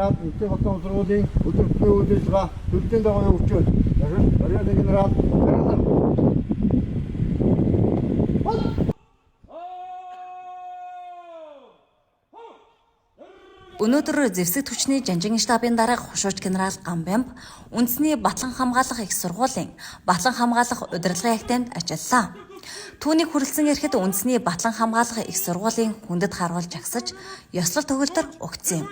генерал Энтэ хотын сургуулийн өдөртний үйлдвэрлэгээ төлөвлөлийн дагуу явуулж байна. Бригадир генерал Өнөөдөр зэвсэг түвшний жанжин штабын дарга хушууч генерал Гамбямб үндэсний Батлан хамгаалах их сургуулийн Батлан хамгаалах удирдлагын актемд ажиллалаа. Түүнийг хүрэлцэн ирэхэд үндэсний Батлан хамгаалах их сургуулийн хүндэт харуулж агсаж ёслол төгөлдөр өгсөн юм.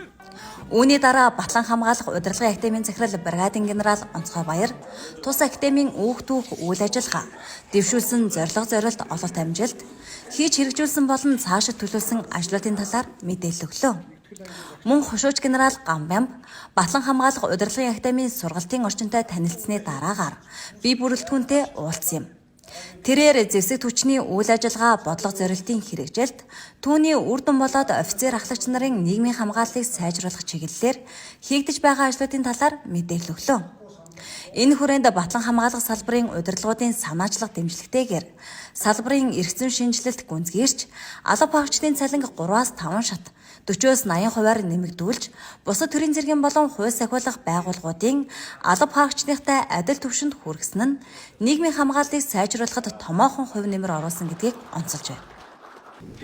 Үүний дараа Батлан хамгаалах удирдлагын актемийн захирал бригадын генерал Онцгой Баяр тус актемийн үүх түүх үйл ажиллагаа дэвшүүлсэн зорилт ололт амжилт хийж хэрэгжүүлсэн болон цаашид төлөвлөсөн ажлуудын талаар мэдээлэл өглөө. Мөн хушууч генерал Гамбямб Батлан хамгаалах удирдлагын актемийн сургалтын орчинтой танилцсны дараагаар бие бүрэлдэхүүнтэй уулзсан юм. Тэрээр зэвсэг түвшний үйл ажиллагаа бодлого зорилтын хэрэгжилт, түүний үр дүн болоод офицер ахлагч нарын нийгмийн хамгааллыг сайжруулах чиглэлээр хийгдэж байгаа ажлуудын талаар мэдээлэл өглөө. Энэ хүрээнд Батлан хамгаалах салбарын удирдлагуудын санаачлах дэмжлэгтэйгээр салбарын эргэцэн шинжилэлт гүнзгийрч алба хаагчдын цалинг 3-5 шат 40-80% нэмэгдүүлж, бусад төрийн зэргийн болон хууль сахиулах байгууллагуудын алба хаагчдынхтай адил түвшинд хүргэсэн нь нийгмийн хамгааллыг сайжруулахад томоохон хувь нэмэр оруулсан гэдгийг онцолж байна.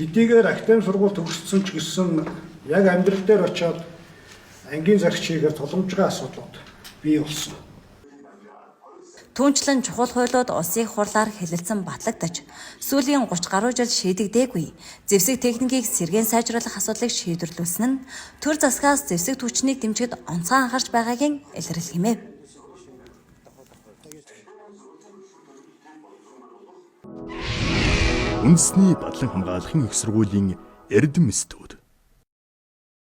Хэдийгээр актем сургууль төгссөн ч гэсэн яг амьдрал дээр очиод ангийн зарц чигээр тулгамжгүй асуудлууд бий болсон. Түүнчлэн чухал хуулиуд улсын хурлаар хэлэлцэн батлагдаж, сүүлийн 30 гаруй жил шийдэгдээгүй зэвсэг техникийг сэргээн сайжруулах асуудлыг шийдвэрлүүлсэн нь төр засгаас зэвсэг түвшнийг дэмжихэд онцгой анхаарч байгаагийн илэрлэл хэмэв. Үндэсний Батлан хамгаалахын их сургуулийн эрдэм студ